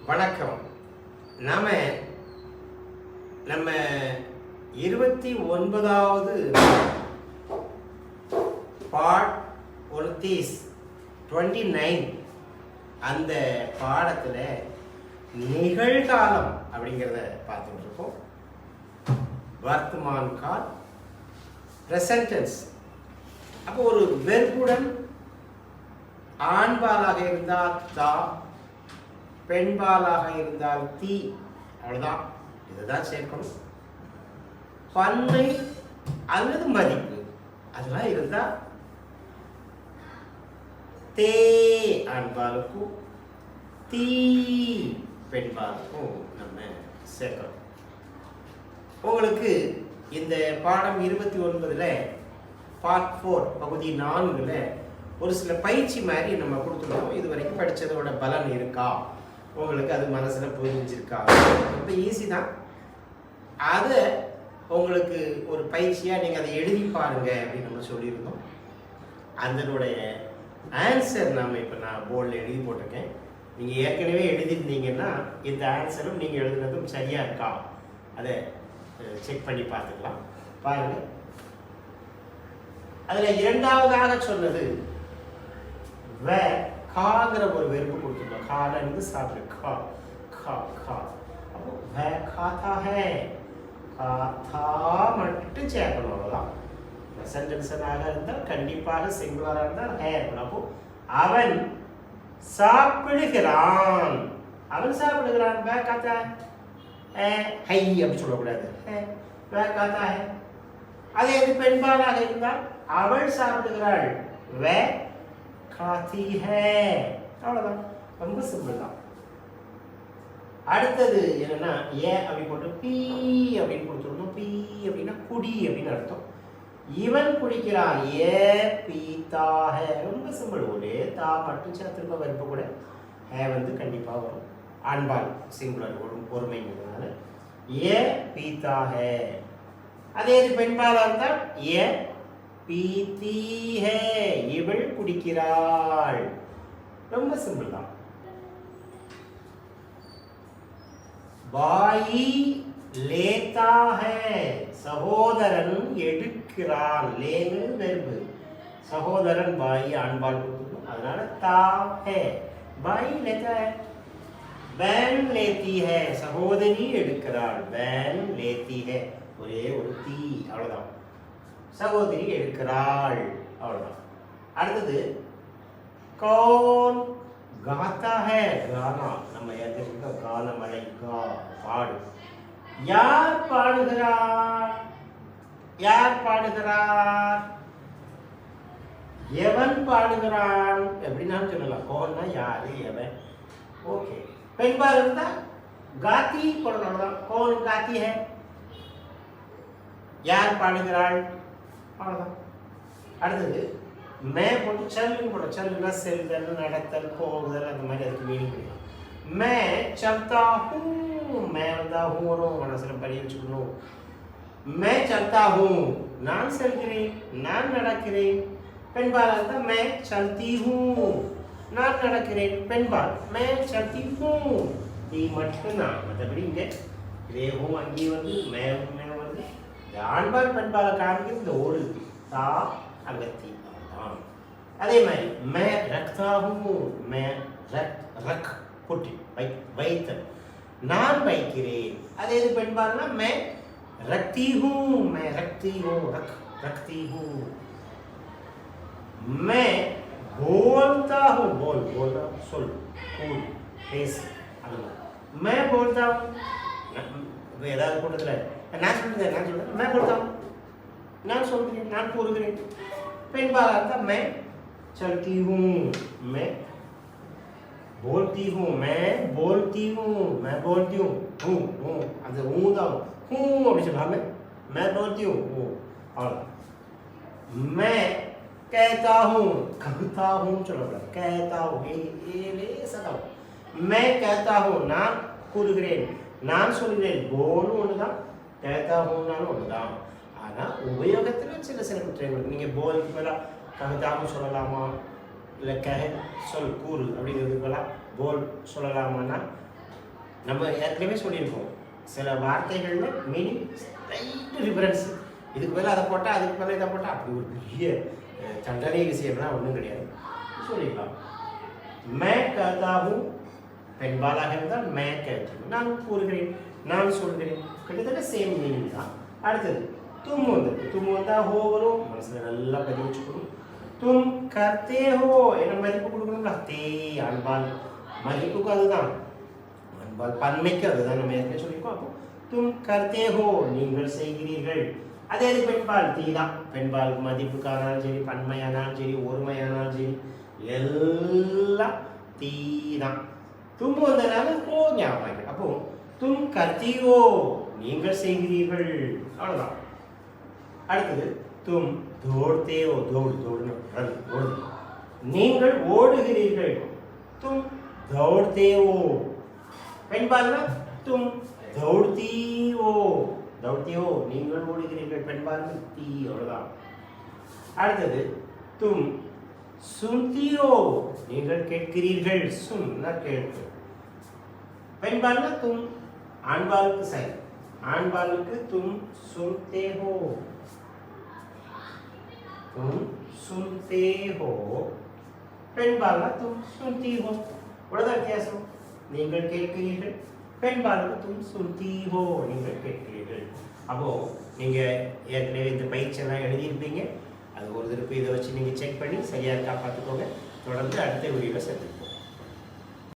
வணக்கம். நாம நம்ம 29வது பார்ட் 29 அந்த பாடத்தில் நிகழ்காலம் அப்படிங்கிறத பார்த்துட்டு இருக்கோம். வர்த்தமான் கால் ப்ரெசன்ட் டென்ஸ். அப்போ ஒரு வெர்புடன் ஆண்பாலாக இருந்தால் தா, பெண்பாலாக இருந்தால் தீ, அவ்வளோதான். இதுதான் சேர்க்கணும். பன்மை அல்லது மதிப்பு அதெல்லாம் இருந்தால் தே ஆண்பாலுக்கும் தீ பெண்பாலுக்கும் நம்ம சேர்க்கணும். உங்களுக்கு இந்த பாடம் 29ல் பார்ட் 4 பகுதி 4ல் ஒரு சில பயிற்சி மாதிரி நம்ம கொடுத்துருக்கோம். இது வரைக்கும் படித்ததோட பலன் இருக்கா, உங்களுக்கு அது மனசில் புரிஞ்சிருக்கா? ரொம்ப ஈஸி தான். அதை உங்களுக்கு ஒரு பயிற்சியாக நீங்கள் அதை எழுதி பாருங்க அப்படின்னு நம்ம சொல்லியிருந்தோம். அதனுடைய ஆன்சர் இப்போ நான் போர்டில் எழுதி போட்டிருக்கேன். நீங்கள் ஏற்கனவே எழுதியிருந்தீங்கன்னா இந்த ஆன்சரும் நீங்கள் எழுதுனதும் சரியாக இருக்கா அதை செக் பண்ணி பார்த்துக்கலாம். பாருங்கள், அதில் இரண்டாவதாக சொன்னது காங்கிற ஒரு வெறுப்பு கொடுத்துருக்கோம். கால இருந்து சாப்பிடு கா கா கா. அப்போ காத்தா ஹே, காத்தா மட்டும் சேர்க்கணும். அவ்வளோதான். ப்ரெசன்ட் டென்ஸாக இருந்தால் கண்டிப்பாக சிங்குலராக இருந்தால் ஹே இருக்கணும். அப்போ அவன் சாப்பிடுகிறான். அவன் சாப்பிடுகிறான். வே காத்தா ஹை அப்படி சொல்லக்கூடாது. வே காத்தா ஹே. அதே இது பெண்பாலாக இருந்தால் அவள் சாப்பிடுகிறாள். வே காத்தி ஹே. அவ்வளோதான். ரொம்ப சிம்பிள் தான். அடுத்தது என்னன்னா ஏ அப்படி போட்டு பி அப்படின்னு கொடுத்துருந்தோம். பி அப்படின்னா குடி அப்படின்னு அர்த்தம். இவன் குடிக்கிறான். ஏ பீத்தா ஹே. ரொம்ப சிம்பிள். ஒரே தா மட்டும் சேர்த்துருக்க வெறுப்பு கூட ஹே கண்டிப்பாக வரும். ஆண்பால் சிங்குலர் ஒருமைங்கிறதுனால ஏ பீத்தா ஹே. அதே இது பெண்பாலாக இருந்தால் ஏ பீத்தி ஹே. இவள் குடிக்கிறாள். ரொம்ப சிம்பிள் தான். பாயி லேத்தா ஹே. சகோதரன் எடுக்கிறான். லேங்கிறது வெர்பு. சகோதரன் பாயி ஆண்பால் கொடுத்துருக்கோம். அதனால தா ஹே. பாயி லேத்தா ஹே. बैन लेती है. சகோதரி எடுக்கிறாள். बैन लेती है. ஒரே ஒரு தீ, அவ்வளோதான். சகோதரி எடுக்கிறாள், அவ்வளோதான். அடுத்தது கौन गाता है. गाना நம்ம ஏற்கனவே கான மழை கா பாடு. யார் பாடுகிறார்? யார் பாடுகிறார்? எவன் பாடுகிறான் எப்படின்னாலும் சொல்லலாம். கौनனா யாரு, எவன். ஓகே. பெண்பால் இருந்தால் காத்தி போடணும் தான். कौन गाती है. யார் பாடுகிறாள், அவ்வளோதான். அடுத்தது மே போட்டு சல்லுன்னு போடும். சல்லுன்னா செல்தல், நடத்தல், போகுதல், அந்த மாதிரி அதுக்கு மீனிங் கொடுக்கலாம். மே சல்தா ஹூ. மே ஹூ வரும், மனசில் படி வச்சுக்கணும். மே சல்தா ஹூ. நான் செல்கிறேன், நான் நடக்கிறேன். பெண்பால் இருந்தால் மே சல்தி ஹூ. நான் நடக்கிறேன். பெண்பால் மே சல்தி ஹூ. நீ மட்டும்தான். மற்றபடி இங்கே இதேவும் அங்கேயும் மேவும் வந்து ஆண்பால் பெண்பாலை காமிக்கிறது இந்த ஒரு தா அங்கத்தி. அதே மாதிரி மே ரக்தாகும். மே ரக் புட்டி வைத்தல். நான் வைக்கிறேன். அதே இது பெண்பால்னா மே ரக்தி ஹூ. மே ரக்தி ஹூ. ரக்தி ஹூ. மே बोलता हूँ. बोलना சொல், கூல், பேசு. மே बोलता हूँ. ஏதாவது கூட்டத்தில் நான் சொல்றேன். மே बोलता हूँ. நான் சொல்கிறேன், நான் கூறுகிறேன். பெண்பாலாக இருந்தால் மே चलती हूँ. மே बोलती हूँ. मैं बोलती हूँ. मैं बोलती हूँ. हूँ அந்த தான் ஹூ அப்படி சொல்லாம मैं बोलती हूँ. அவ்வளோதான். मैं कहता हूँ. कहता हूँ சொல்லக்கூடாது. कहता हूँ. லேசாக मैं कहता हूँ. நான் கூறுகிறேன், நான் சொல்கிறேன். போலும் ஒன்று தான், कहता हूँனாலும் ஒன்று தான். ஆனால் உபயோகத்தில் சில குற்றங்கள். நீங்கள் போலுக்கு மேலே कहता சொல்லலாமா, இல்லை சொல் கூறு அப்படிங்கிறதுக்கெல்லாம் போல் சொல்லலாமான்னா நம்ம ஏற்கனவே சொல்லியிருக்கோம் சில வார்த்தைகள்ல மீனிங் ரைட்டு டிஃபரன்ஸ். இதுக்கு மேலே அதை போட்டால் அதுக்கு மேலே இதை போட்டால் அப்படி ஒரு பெரிய தண்டனை விஷயம்லாம் ஒன்றும் கிடையாது, சொல்லிக்கலாம். மே கதாவும் பெண்பாலாக இருந்தால் மே கேட்டு நான் கூறுகிறேன், நான் சொல்கிறேன், கிட்டத்தட்ட சேம் மீனிங் தான். அடுத்தது தும் வந்துருக்கு. தும் வந்தால் ஹோ வரும், மனசில் நல்லா பதிவு வச்சுக்கணும். தும் கர்த்தே ஹோ என்ன மதிப்பு கொடுக்கணும்ல, தே அன்பால் மதிப்புக்கு அதுதான், அன்பால் பன்மைக்கு அதுதான் நம்ம ஏற்கனவே சொல்லியிருக்கோம். அப்போ தும் கர்த்தே ஹோ நீங்கள் செய்கிறீர்கள். அதே இது பெண்பால் தீ தான். பெண்பால் மதிப்புக்கானாலும் சரி, பன்மையானாலும் சரி, ஒருமையானாலும் சரி, எல்லாம் தீ தான். தும் வந்தனால ஹோ ஞாபகம். அப்போ தும் கர்த்தியோ நீங்கள் செய்கிறீர்கள், அவ்வளோதான். அடுத்தது தும் தோடுத்தேவோ, தோடு தோடுன்னு ஓடு, நீங்கள் ஓடுகிறீர்கள். தும் தோடுத்தேவோ. பெண்பால்னா தும் தோடுத்தீவோ, தோடுத்தேவோ நீங்கள் ஓடுகிறீர்கள். பெண்பால் தீ, அவ்வளோதான். அடுத்தது தும் சுன்தியோ நீங்கள் கேட்கிறீர்கள். சுன்னா கேட்கு. பெண்பால்னா தும், ஆண்பாலுக்கு சரி, ஆண்பாலுக்கு தும் சுன்தே ஹோ, तुम सुनते हो. பெண்பால்னா தும் சுன்தி ஹோ, இவ்வளோதான் வித்தியாசம். நீங்கள் கேட்கிறீர்கள், பெண்பாலுக்கு தும் சுன்தி ஹோ நீங்கள் கேட்கிறீர்கள். அப்போ நீங்கள் ஏற்கனவே இந்த பயிற்சியெல்லாம் எழுதியிருப்பீங்க, அது ஒரு திருப்பி இதை வச்சு நீங்கள் செக் பண்ணி சரியாக இருக்கா பார்த்துக்கோங்க. தொடர்ந்து அடுத்த வீடியோவில் சேர்த்து